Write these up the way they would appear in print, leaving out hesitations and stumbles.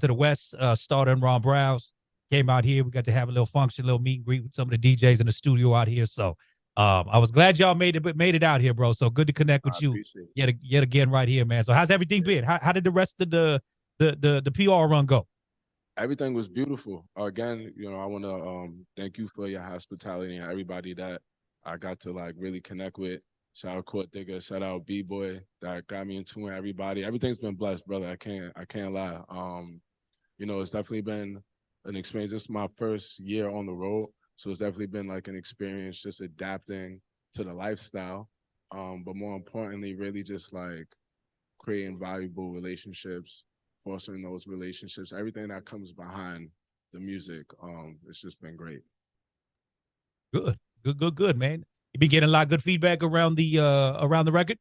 to the West, Starda and Ron Browse came out here. We got to have a little function, a little meet and greet with some of the DJs in the studio out here. So I was glad y'all made it out here, bro. So good to connect I with you appreciate yet again right here, man. So how's everything been? How did the rest of the PR run go? everything was beautiful. Again, I want to thank you for your hospitality and everybody that I got to like really connect with. Shout out Court Digger, shout out B Boy that got me into everybody. Everything's been blessed, brother. I can't lie. It's definitely been an experience. This is my first year on the road, so it's definitely been like an experience just adapting to the lifestyle. But more importantly, really just like creating valuable relationships, fostering those relationships, everything that comes behind the music. It's just been great. Good, man. You been getting a lot of good feedback around the record.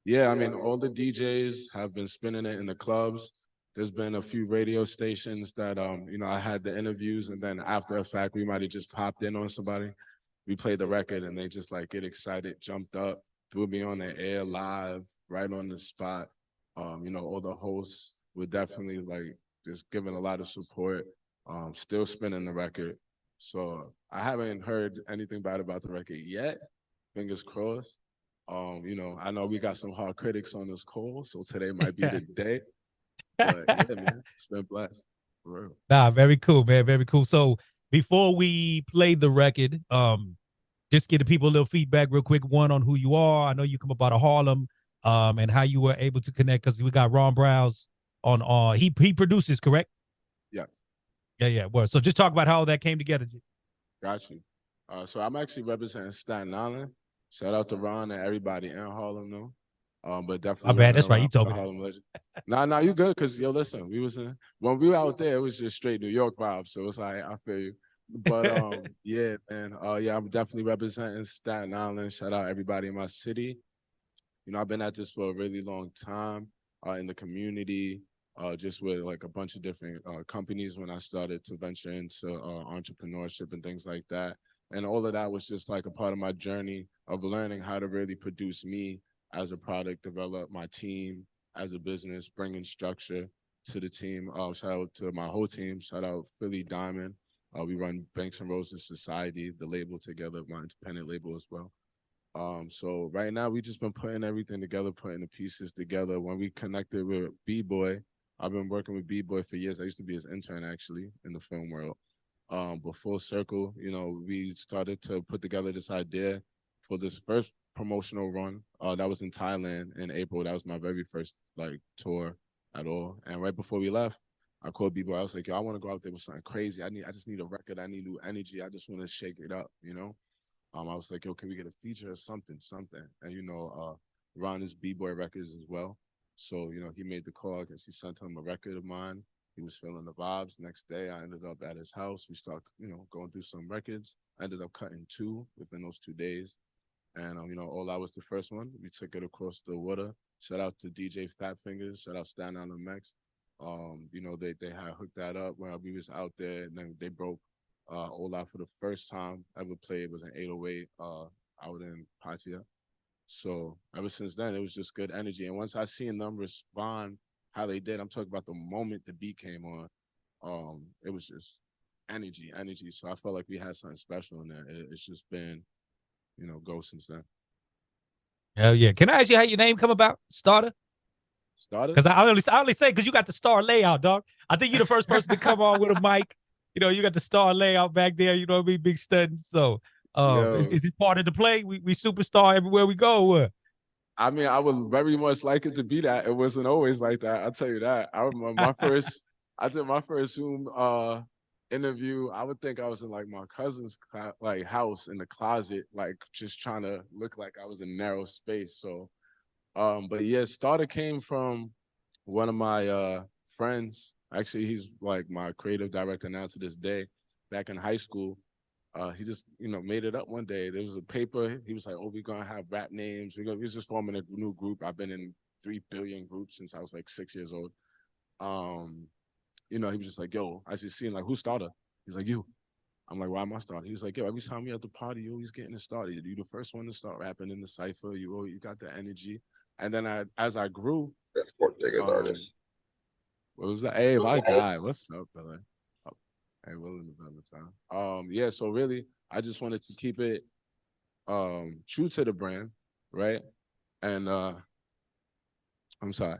Yeah, I mean, all the DJs have been spinning it in the clubs. There's been a few radio stations that I had the interviews, and then after the fact, we might have just popped in on somebody. We played the record, and they just like get excited, jumped up, threw me on the air live, right on the spot. All the hosts were definitely like just giving a lot of support. Still spinning the record, so I haven't heard anything bad about the record yet. Fingers crossed. I know we got some hard critics on this call, so today might be the day. But yeah, man, it's been blessed. For real. Nah, very cool, man. Very cool. So before we play the record, just give the people a little feedback real quick. One on who you are. I know you come up out of Harlem, and how you were able to connect because we got Ron Browse on he produces, correct? Yes, Yeah. Well, so just talk about how that came together. got you. So I'm actually representing Staten Island. Shout out to Ron and everybody in Harlem, though. But My definitely bad. running That's right. You around for told the me that. Harlem Legend. Nah, you good? Cause listen, when we were out there, it was just straight New York vibes. So it's like I feel you. But yeah, man. Yeah, I'm definitely representing Staten Island. Shout out everybody in my city. I've been at this for a really long time in the community, just with like a bunch of different companies when I started to venture into entrepreneurship and things like that. And all of that was just like a part of my journey of learning how to really produce me as a product, develop my team as a business, bringing structure to the team. Shout out to my whole team. Shout out Philly Diamond. We run Banks and Roses Society, the label together, my independent label as well. So right now we just been putting everything together, putting the pieces together. When we connected with B Boy, I've been working with B Boy for years. I used to be his intern actually in the film world. But full circle, we started to put together this idea for this first promotional run. That was in Thailand in April. That was my very first like tour at all. And right before we left, I called B Boy. I was like, yo, I want to go out there with something crazy. I just need a record. I need new energy. I just want to shake it up. I was like, yo, can we get a feature or something? And Ron is B-Boy Records as well. So, he made the call because he sent him a record of mine. He was feeling the vibes. Next day, I ended up at his house. We started, going through some records. I ended up cutting two within those 2 days. And, All I was the first one. We took it across the water. Shout out to DJ Fat Fingers. Shout out Stan on the Max. They had hooked that up while we was out there, and then they broke Ola for the first time ever played was an 808 out in Patia. So ever since then, it was just good energy. And once I seen them respond how they did, I'm talking about the moment the beat came on, it was just energy. So I felt like we had something special in there. It's just been, go since then. Hell yeah. Can I ask you how your name come about? Starter? Started? Because I only say because you got the star layout, dog. I think you're the first person to come on with a mic. You got the star layout back there. You know what I mean? Big stud. So, Yo, is it part of the play? We superstar everywhere we go. I mean, I would very much like it to be that. It wasn't always like that. I'll tell you that. I remember I did my first Zoom interview. I would think I was in like my cousin's like house in the closet, like just trying to look like I was in narrow space. So, but yeah, Starter came from one of my friends. Actually, he's like my creative director now to this day. Back in high school, he just, made it up one day. There was a paper. He was like, "Oh, we're gonna have rap names. We was just forming a new group. I've been in 3 billion groups since I was like 6 years old." Um, he was just like, "Yo, I just seen like who started." He's like, "You." I'm like, "Why am I starting?" He was like, "Yo, every time we at the party, you always getting it started. You the first one to start rapping in the cipher. You got the energy." And then as I grew, That's Court Digger's um, artist. What was that? Hey, my guy, what's up, brother? Oh, hey, Willing the brother, son. Yeah. So really, I just wanted to keep it true to the brand, right? And I'm sorry.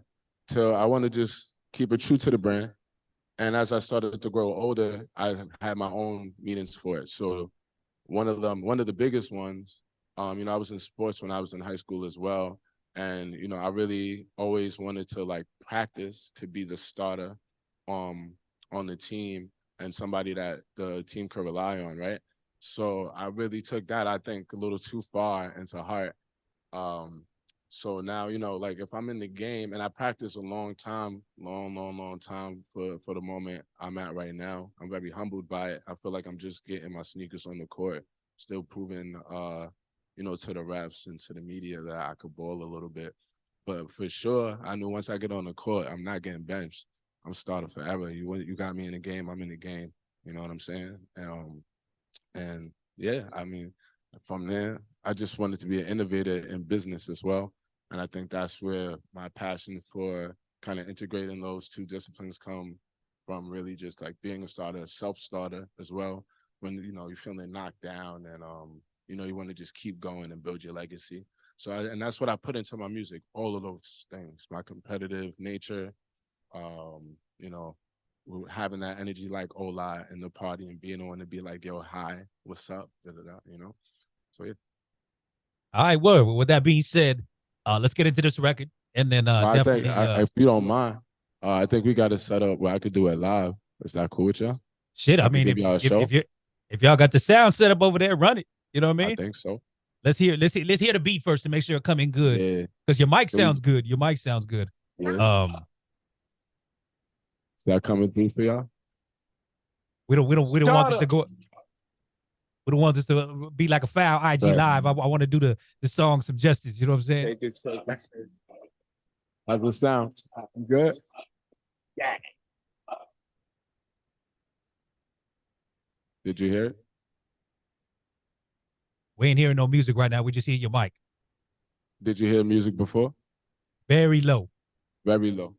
So I want to just keep it true to the brand. And as I started to grow older, I had my own meanings for it. So one of the biggest ones, I was in sports when I was in high school as well. And, I really always wanted to like practice to be the starter um on the team and somebody that the team could rely on, right? So I really took that, I think, a little too far into heart. um, so now, like if I'm in the game and I practice a long time, long time for the moment I'm at right now, I'm very humbled by it. I feel like I'm just getting my sneakers on the court, still proving to the refs and to the media that I could ball a little bit. But for sure, I knew once I get on the court, I'm not getting benched. I'm starting forever. You got me in the game, I'm in the game. You know what I'm saying? And yeah, I mean, from there, I just wanted to be an innovator in business as well. And I think that's where my passion for kind of integrating those two disciplines come from, really just like being a starter, self-starter as well. When, you're feeling knocked down and, you want to just keep going and build your legacy. So, and that's what I put into my music, all of those things, my competitive nature, you know, having that energy like Ola in the party and being on to be like, yo, hi, what's up? Da, da, da. So yeah. All right, word. With that being said, let's get into this record, and then So I think definitely if you don't mind, I think we got to set up where I could do it live. Is that cool with y'all? shit. I I could mean, give y'all a if show. you if y'all got the sound set up over there, run it. You know what I I mean? think so. Let's hear the beat first to make sure it come in good, Yeah. because your mic Can we, sounds good. Your mic sounds good. yeah. Um, Is that coming through for y'all? we don't want this Starda. to go. We don't want this to be like a foul IG Right. live. I want to do the song some justice. You know what I'm saying? Take it. How's the sound? Good. Did you hear it? We ain't hearing no music right now. We just hear your mic Did you hear music before? very low. Very low.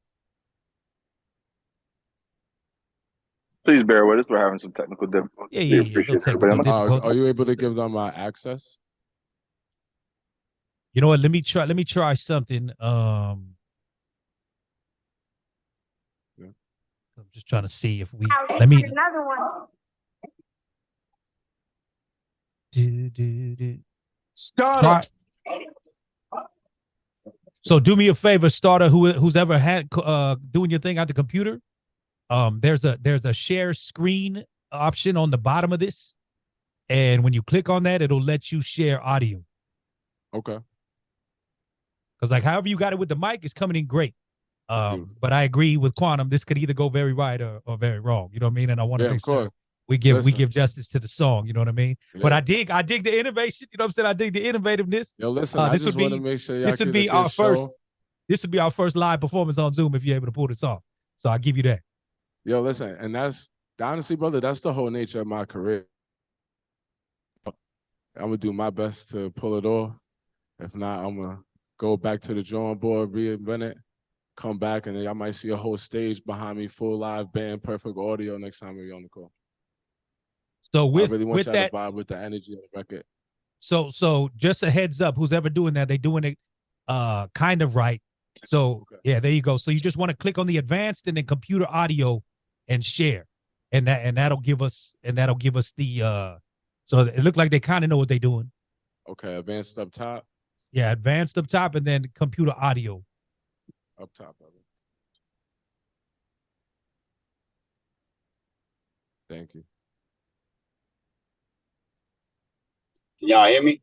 Please bear with us. We're having some technical difficulties. Yeah, We yeah, yeah. Little appreciate technical everybody. Are difficulties. you able to give them access? You know what? Let me try something. Yeah. I'm just trying to see if we let me Another one. do. Starda. Try. So do me a favor, starter, who's ever had doing your thing on the computer. There's a share screen option on the bottom of this, and when you click on that, it'll let you share audio. Okay. Because like however you got it with the mic, it's coming in great. Beautiful. But I agree with Quantum. This could either go very right or very wrong. You know what I mean? And I want to Yeah, make of sure course. we give Listen. justice to the song. You know what I mean? But Yeah. I dig the innovation. You know what I'm saying? I dig the innovativeness. Yo, listen, I This just would want to be make sure y'all this would get a be good our show. first. This would be our first live performance on Zoom if you're able to pull this off. So I'll give you that. Yo, listen, and that's honestly, brother, that's the whole nature of my career. I'm gonna do my best to pull it off. If not, I'm gonna go back to the drawing board, reinvent it, come back, and then y'all might see a whole stage behind me, full live band, perfect audio next time we're on the call. So I really want with y'all to that, vibe with the energy of the record. so just a heads up, who's ever doing that, they doing it kind of right. So Okay. yeah, there you go. So you just want to click on the advanced and then computer audio and share. That'll give us the so it looked like they kind of know what they're doing. Okay, advanced up top. Yeah, advanced up top and then computer audio. Up top, brother. Thank you. Can y'all hear me?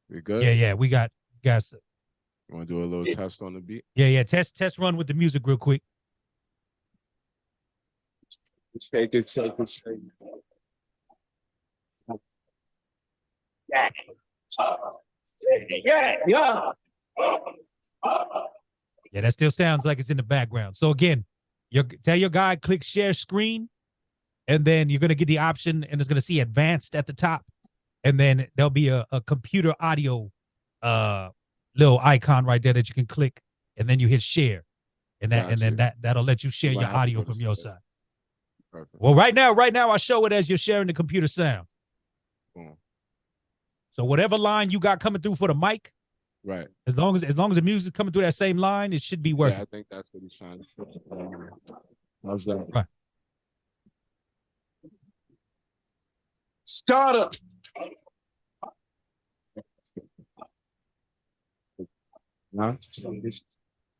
We good? Yeah, we got guys. Want to do a little test on the beat? Yeah. Test run with the music real quick. Shake it. Yeah. Yeah, that still sounds like it's in the background. So again, tell your guy click share screen, and then you're gonna get the option, and it's gonna see advanced at the top, and then there'll be a computer audio little icon right there that you can click, and then you hit share, and then that'll let you share You might your have to audio go to from your sleep. side. Perfect. Well, right now I show it as you're sharing the computer sound. Boom. So whatever line you got coming through for the mic, Right. as long as the music's coming through that same line, it should be working. Yeah, I think that's what he's trying to say. How's that? Right. Starda. No?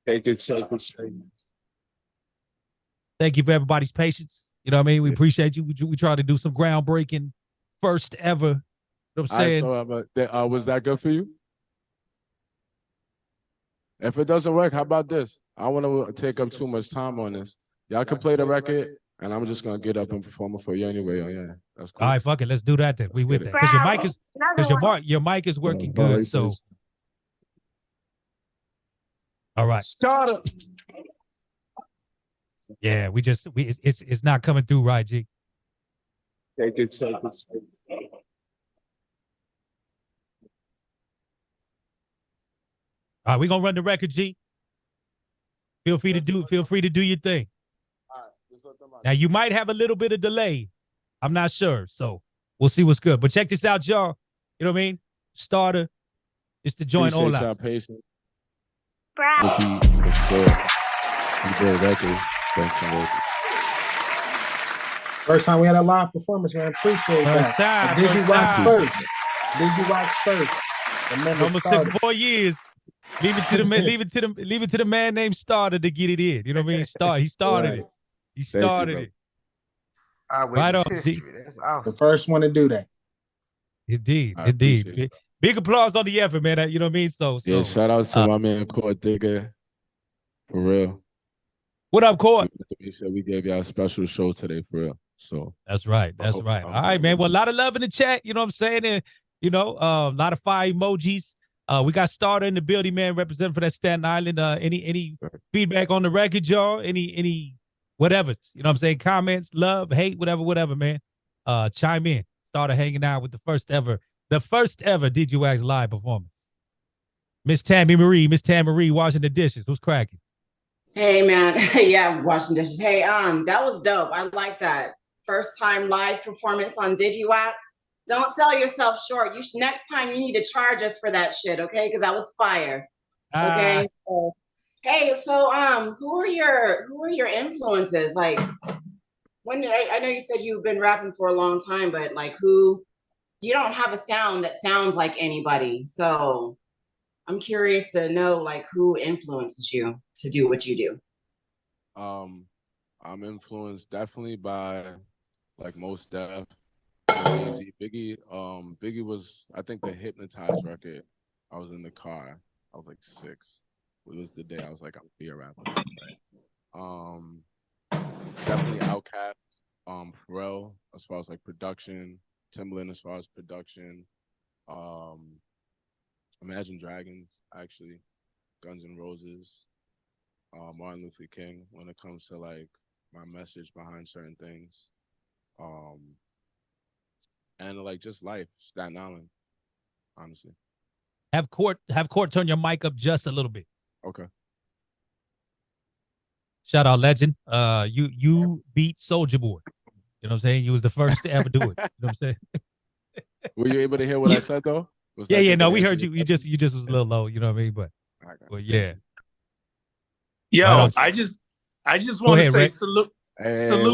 Take it. Thank you for everybody's patience. You know what I mean? We appreciate you. We try to do some groundbreaking, first ever. You know what I'm saying? Was that good for you? If it doesn't work, how about this? I want to take up too much time on this. Y'all can play the record, and I'm just gonna get up and perform it for you anyway. Oh, yeah, that's cool. All right, fuck it. Let's do that then. We with that. Because your mic is working good. So all right. Starda. Yeah, it's not coming through right, G. Take it. All right, we're gonna run the record, G. Feel free to do your thing. All right, just let them out. Now you might have a little bit of delay. I'm not sure. So we'll see what's good. But check this out, y'all. You know what I mean? Starda. It's the joint all Appreciate y'all out. patience. Repeat for sure. You did a record. Thanks for working. First time we had a live performance, man. Appreciate First that. time. DigiWax first. DigiWax first. Remember, Almost took 4 years. Leave it to the man named Starda to get it in. You know what I mean? He started Right. it. He started it. Right on, G. That's awesome. The first one to do that. Indeed, I appreciate indeed. Big applause on the effort, man. You know what I mean? So yeah, shout out to my man Court Digger. For real. What up, Court? We said we gave y'all a special show today, for real. So that's right. That's right. All right, man. Well, a lot of love in the chat. You know what I'm saying? And you know, a lot of fire emojis. We got Starda in the building, man, representing for that Staten Island. Any feedback on the record, y'all? Any whatever. You know what I'm saying? Comments, love, hate, whatever, man. Chime in. Starda hanging out with the first ever Did You Wax live performance. Miss Tammy Marie washing the dishes. What's cracking? Hey man, yeah, washing dishes. Hey, that was dope. I like that. First time live performance on DigiWax. Don't sell yourself short. Next time you need to charge us for that shit, okay? Because that was fire. Okay. Hey, so who are your influences? Like, I know you said you've been rapping for a long time, but like, you don't have a sound that sounds like anybody. So I'm curious to know like who influences you to do what you do. I'm influenced definitely by like Most Def, Biggie. Biggie was, I think, the Hypnotized record. I was in the car. I was like 6. It was the day I was like, I'll be a rapper. Definitely Outkast. Pharrell as far as like production. Timbaland as far as production. Imagine Dragons, actually, Guns N' Roses, Martin Luther King when it comes to like my message behind certain things, and like just life, Staten Island, honestly. Have Court turn your mic up just a little bit. Okay. Shout out legend. You beat Soulja Boy. You know what I'm saying? You was the first to ever do it. You know what I'm saying? Were you able to hear what I said though? Yeah, no, we heard you. You just was a little low, you know what I mean? But yeah. Yo, right I just want to say Rick. salute,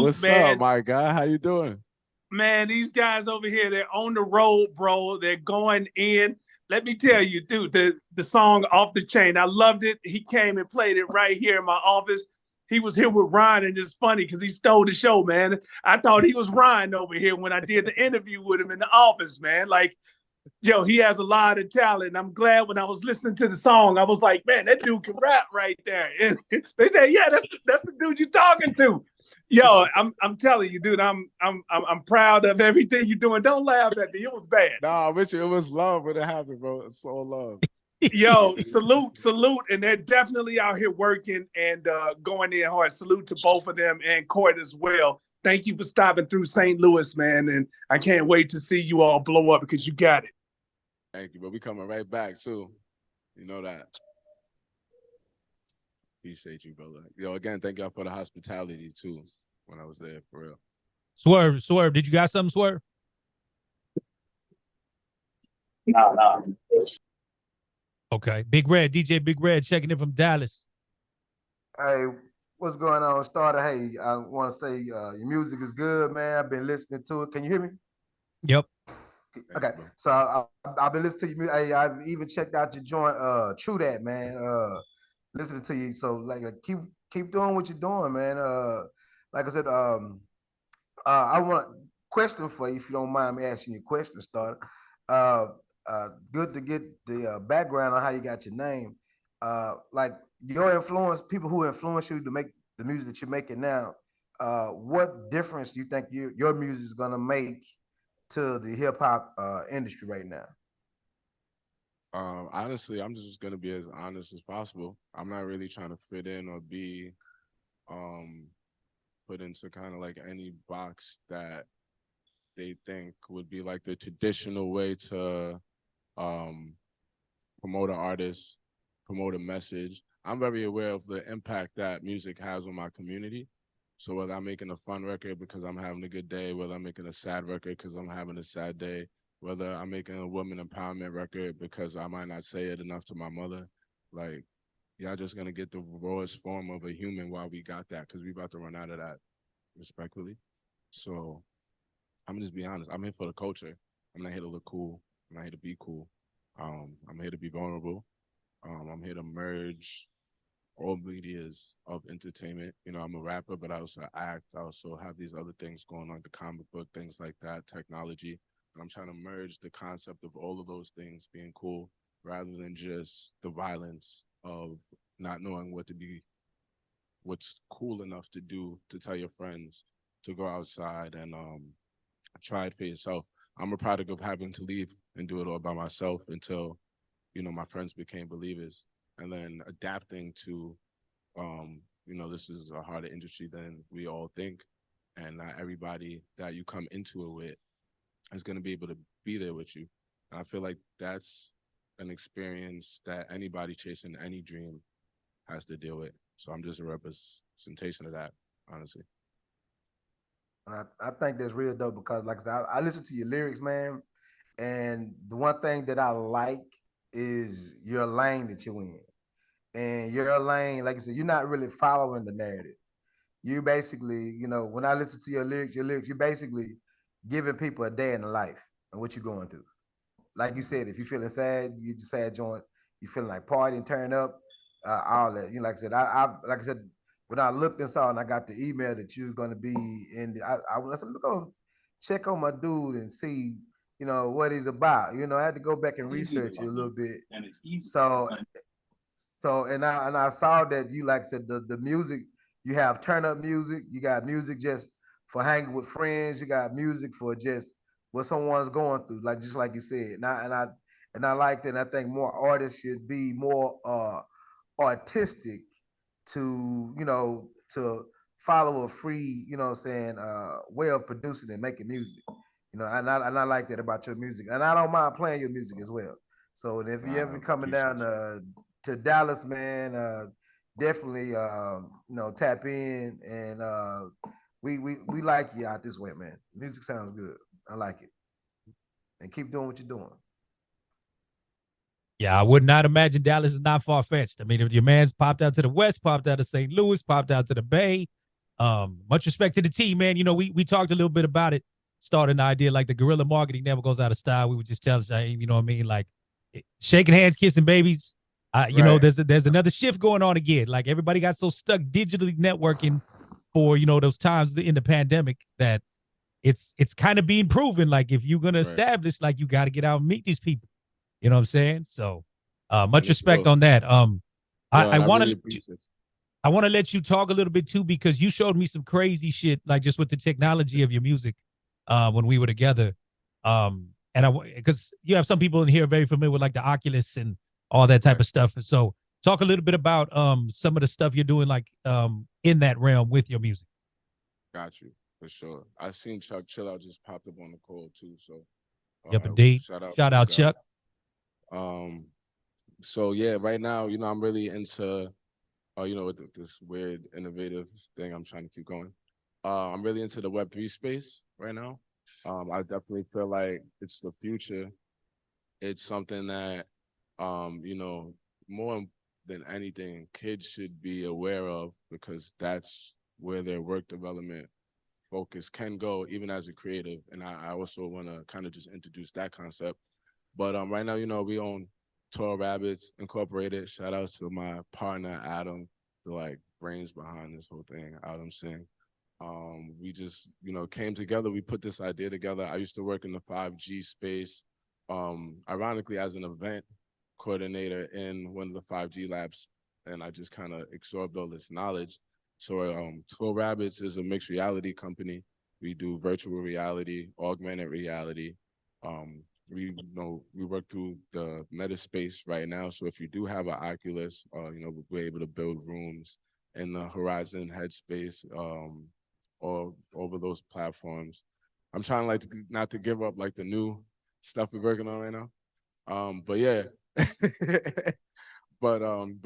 what's man. up, my guy? How you doing? Man, these guys over here, they're on the road, bro. They're going in. Let me tell you, dude, the song Off the Chain, I loved it. He came and played it right here in my office. He was here with Ryan, and it's funny because he stole the show, man. I thought he was Ryan over here when I did the interview with him in the office, man. Like, yo, he has a lot of talent. I'm glad when I was listening to the song, I was like, man, that dude can rap right there. And they said, yeah, that's the dude you're talking to. Yo, I'm telling you, dude, I'm proud of everything you're doing. Don't laugh at me. It was bad. Nah, I wish it was love when it happened, bro. It's all love. Yo, salute. And they're definitely out here working and going in hard. Salute to both of them and Court as well. Thank you for stopping through St. Louis, man. And I can't wait to see you all blow up because you got it. Thank you, but we coming right back too. You know that. Appreciate you, brother. Yo, again, thank y'all for the hospitality too when I was there, for real. Swerve, did you got something, Swerve? No. Okay. Big Red, DJ Big Red checking in from Dallas. Hey, what's going on, Starda? Hey, I want to say your music is good, man. I've been listening to it. Can you hear me? Yep. Okay, so I've been listening to you. Hey, I've even checked out your joint, True That, man. Listening to you, so like keep doing what you're doing, man. Like I said, I want a question for you, if you don't mind me asking you a question, Starter. Uh, Good to get the background on how you got your name. Like your influence, people who influence you to make the music that you're making now. What difference do you think your music is gonna make to the hip hop industry right now? Honestly, I'm just gonna be as honest as possible. I'm not really trying to fit in or be put into kind of like any box that they think would be like the traditional way to promote an artist, promote a message. I'm very aware of the impact that music has on my community. So whether I'm making a fun record because I'm having a good day, whether I'm making a sad record because I'm having a sad day, whether I'm making a woman empowerment record because I might not say it enough to my mother, like y'all just gonna get the rawest form of a human while we got that, because we about to run out of that, respectfully. So I'm just be honest. I'm here for the culture. I'm not here to look cool. I'm not here to be cool. I'm here to be vulnerable. I'm here to merge all medias of entertainment. You know, I'm a rapper, but I also act. I also have these other things going on, the comic book, things like that, technology. And I'm trying to merge the concept of all of those things being cool rather than just the violence of not knowing what's cool enough to do, to tell your friends to go outside and try it for yourself. I'm a product of having to leave and do it all by myself until, you know, my friends became believers, and then adapting to, you know, this is a harder industry than we all think, and not everybody that you come into it with is going to be able to be there with you. And I feel like that's an experience that anybody chasing any dream has to deal with. So I'm just a representation of that, honestly. And I think that's real dope because, like I said, I listen to your lyrics, man. And the one thing that I like is your lane that you're in. And your lane, like I said, you're not really following the narrative. You basically, you know, when I listen to your lyrics, you're basically giving people a day in the life and what you're going through. Like you said, if you're feeling sad, you just sad joint. You feeling like partying, turn up, all that. You know, like I said, like I said, when I looked and saw and I got the email that you was gonna be in, I said, look on, check on my dude and see, you know, what he's about. You know, I had to go back and research it a little bit. And it's easy. So and I saw that you, like I said, the music, you have turn up music, you got music just for hanging with friends, you got music for just what someone's going through, like just like you said. And I like that. And I think more artists should be more artistic to, you know, to follow a free, you know what I'm saying, way of producing and making music. You know, and I like that about your music. And I don't mind playing your music as well. So if you ever coming down to Dallas, man, definitely you know, tap in and we like you out this way, man. Music sounds good. I like it. And keep doing what you're doing. Yeah, I would not imagine Dallas is not far fetched. I mean, if your man's popped out to the West, popped out to St. Louis, popped out to the Bay. Much respect to the team, man. You know, we talked a little bit about it, starting the idea like the guerrilla marketing never goes out of style. We would just tell Shaheem, you know what I mean? Like shaking hands, kissing babies. You know, there's another shift going on again. Like everybody got so stuck digitally networking for, you know, those times in the pandemic that it's kind of being proven. Like if you're gonna establish, like you got to get out and meet these people. You know what I'm saying? So much respect on that. I want to I want to let you talk a little bit too, because you showed me some crazy shit, like just with the technology of your music when we were together. And because you have some people in here very familiar with like the Oculus and all that type of stuff. And so talk a little bit about some of the stuff you're doing like in that realm with your music. Got you, for sure. I seen Chuck Chill Out just popped up on the call too. So yep, indeed. Shout out Chuck. So yeah, right now, you know, I'm really into with this weird, innovative thing I'm trying to keep going. I'm really into the Web3 space right now. I definitely feel like it's the future. It's something that, more than anything, kids should be aware of because that's where their work development focus can go, even as a creative. And I also want to kind of just introduce that concept. But right now, we own Tall Rabbits Incorporated. Shout out to my partner Adam, the brains behind this whole thing. Adam Singh. We just came together. We put this idea together. I used to work in the 5G space, ironically as an event coordinator in one of the 5G labs, and I just kind of absorbed all this knowledge. So Tall Rabbits is a mixed reality company. We do virtual reality, augmented reality. We work through the meta space right now. So if you do have an Oculus, we're able to build rooms in the Horizon headspace, or over those platforms. I'm trying not to give up the new stuff we're working on right now. But yeah. But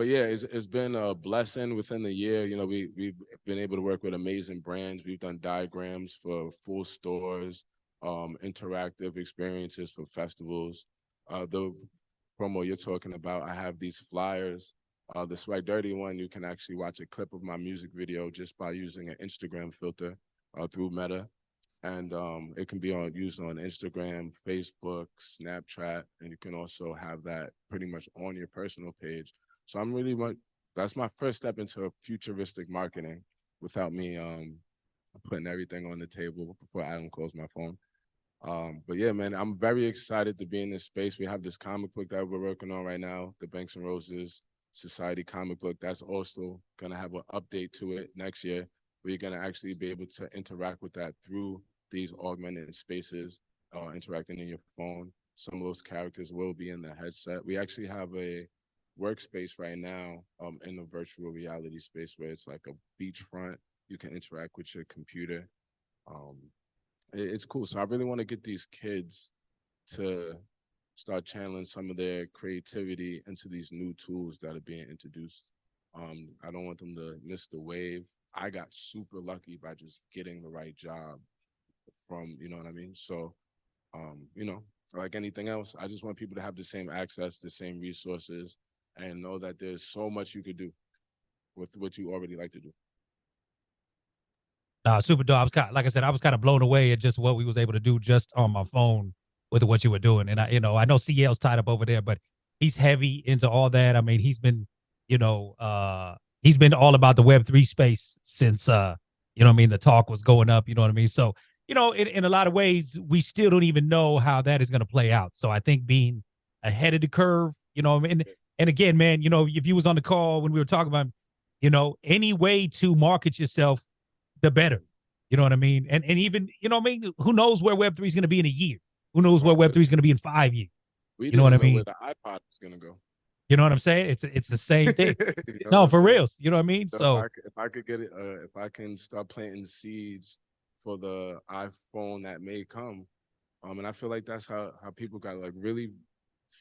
yeah, it's been a blessing within the year. We've been able to work with amazing brands. We've done diagrams for full stores, interactive experiences for festivals. The promo you're talking about, I have these flyers. The Swag Dirty one, you can actually watch a clip of my music video just by using an Instagram filter through Meta. And it can be used on Instagram, Facebook, Snapchat, and you can also have that pretty much on your personal page. So that's my first step into futuristic marketing without me putting everything on the table before Adam calls my phone. But yeah, man, I'm very excited to be in this space. We have this comic book that we're working on right now, the Banks and Roses Society comic book. That's also gonna have an update to it next year, where you're gonna actually be able to interact with that through these augmented spaces, interacting in your phone. Some of those characters will be in the headset. We actually have a workspace right now in the virtual reality space where it's like a beachfront. You can interact with your computer. It's cool. So I really want to get these kids to start channeling some of their creativity into these new tools that are being introduced. I don't want them to miss the wave. I got super lucky by just getting the right job from, you know what I mean? So, like anything else, I just want people to have the same access, the same resources, and know that there's so much you could do with what you already like to do. Super dope. I was like I said, I was kind of blown away at just what we was able to do just on my phone with what you were doing. And I know CL's tied up over there, but he's heavy into all that. I mean, he's been all about the Web3 space since the talk was going up, you know what I mean? So, in a lot of ways, we still don't even know how that is going to play out. So I think being ahead of the curve, and again, man, if you was on the call when we were talking about, any way to market yourself, the better. You know what I mean? And even, who knows where Web3 is going to be in a year? Who knows where Web3 is going to be in 5 years? We You know what I didn't know mean? where the iPod was going to go. You know what I'm saying? It's the same thing. You know No, what I'm for saying? reals. You know what I mean? So if I could get it, if I can start planting seeds for the iPhone that may come, and I feel like that's how people got really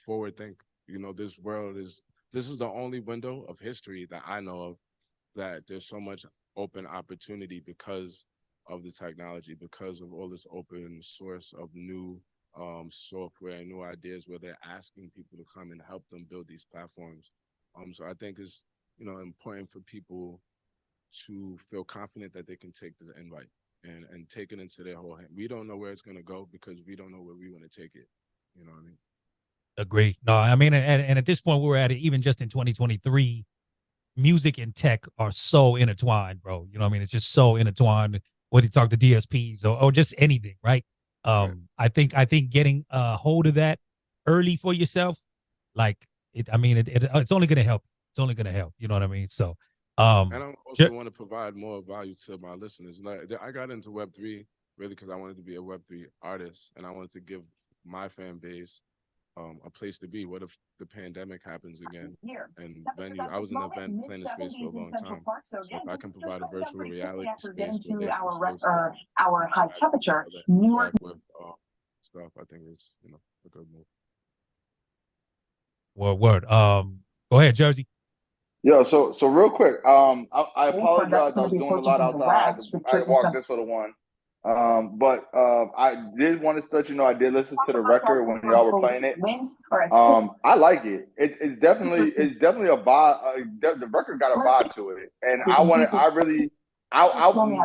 forward think. This is the only window of history that I know of that there's so much open opportunity because of the technology, because of all this open source of new software and new ideas where they're asking people to come and help them build these platforms. So I think it's important for people to feel confident that they can take the invite and take it into their whole hand. We don't know where it's going to go because we don't know where we want to take it. You know what I mean? agree. No, I mean, and at this point, we're at it, even just in 2023, music and tech are so intertwined, bro. You know what I mean? It's just so intertwined, whether you talk to DSPs or just anything, right? Right. I think getting a hold of that early for yourself, it's only gonna help. It's only gonna help. You know what I mean? So And I also want to provide more value to my listeners. I got into Web3 really because I wanted to be a Web3 artist and I wanted to give my fan base a place to be. What if the pandemic happens again? And I was in the event planning space for a long time. So if I can provide a virtual reality space where they can still our high temperature, interact with stuff, I think it's a good move. word. Go ahead, Jersey. Yo, so real quick, I Okay, that's apologize. I going to was be doing a lot approaching from the outside. west. I had to walk this little one. But I did want to let you know I did listen to the record when y'all were playing it. Winds are I like it. It's definitely a vibe. The record got a vibe to it, and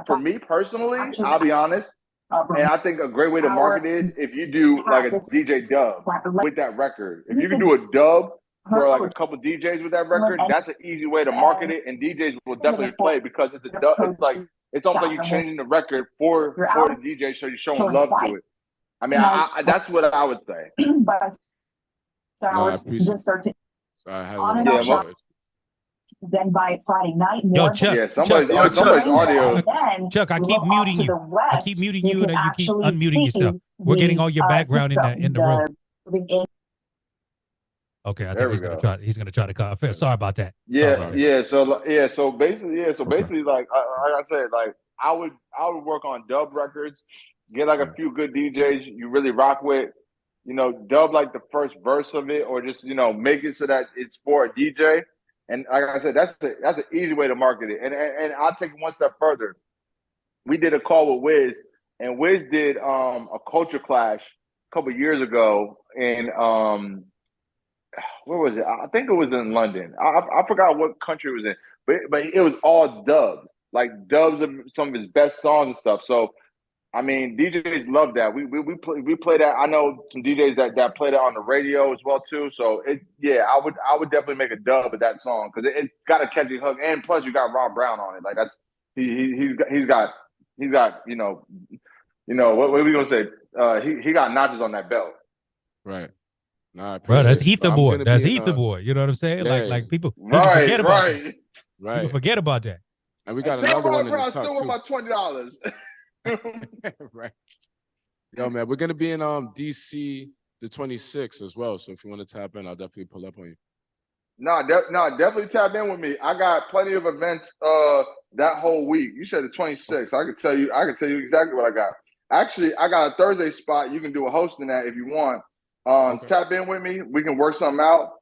for me personally, I'll be honest, and I think a great way to market it if you do like a DJ dub with that record. If you can do a dub for like a couple DJs with that record, that's an easy way to market it, and DJs will definitely play it because it's a dub. It's almost like you're changing the record for the DJ, so you're showing love to it. I mean, that's what I would say. But I appreciate just started on and off then by Friday night, Yo, Chuck. Yeah, somebody's audio. Chuck, I keep muting you. I keep muting you, and you keep unmuting yourself. We're getting all your background in the room. Okay, I think he's gonna try to call. Sorry about that. Yeah. So basically, like I said, like I would work on dub records, get like a few good DJs you really rock with, dub like the first verse of it, or just make it so that it's for a DJ. And like I said, that's an easy way to market it. And I'll take it one step further. We did a call with Wiz, and Wiz did a culture clash a couple years ago in where was it? I think it was in London. I forgot what country it was in, but it was all dubs, like dubs of some of his best songs and stuff. So I mean, DJs love that. We play that. I know some DJs that play that on the radio as well too. So I would definitely make a dub of that song because it got a catchy hook, and plus you got Rob Brown on it. Like that's he's got what are we gonna say? He got notches on that belt. Right. Nah, bro, that's Ether Boy. That's Ether Boy. You know what I'm saying? Yeah. Like people forget about that. Right. People forget about that. And we got another one in the still with my $20. Right. Yo, man, we're gonna be in DC the 26th as well. So if you want to tap in, I'll definitely pull up on you. No, definitely tap in with me. I got plenty of events that whole week. You said the 26th. I can tell you exactly what I got. Actually, I got a Thursday spot. You can do a hosting that if you want. Tap in with me. We can work something out.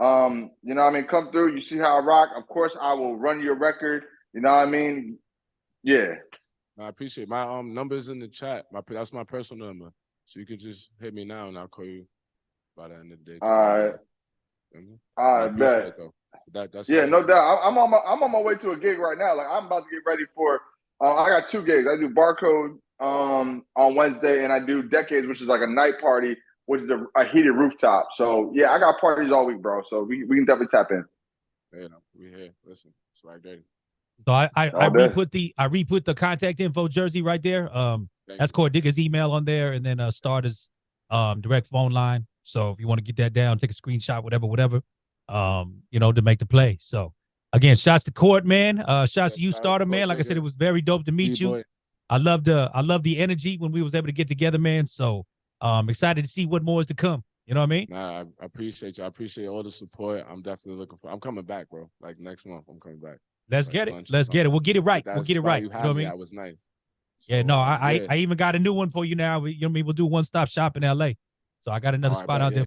You know what I mean? Come through. You see how I rock. Of course, I will run your record. You know what I mean? Yeah. I appreciate it. My number's in the chat. That's my personal number. So you can just hit me now and I'll call you by the end of the day. All right. I bet. That's no doubt. I'm on my way to a gig right now. Like I'm about to get ready for I got 2 gigs. I do Barcode on Wednesday and I do Decades, which is like a night party, which is a heated rooftop. So yeah, I got parties all week, bro. So we can definitely tap in. Yeah, we here. Listen, it's right there. So I re-put the contact info jersey right there. That's Core Digger's email on there, and then Starda's direct phone line. So if you want to get that down, take a screenshot, whatever, to make the play. So again, shots to Court, man. Shots to you, Starda, man. Like I said, it was very dope to meet you. I love the energy when we was able to get together, man. So excited to see what more is to come. You know what I mean? Nah, I appreciate you. I appreciate all the support. I'm definitely I'm coming back, bro. Like next month, I'm coming back. Let's get it. Let's get it. We'll get it right. We'll get it right. You know what I mean? That was nice. So, yeah, no, I even got a new one for you now. You know what I mean? We'll do one-stop shop in LA. So I got another spot out there.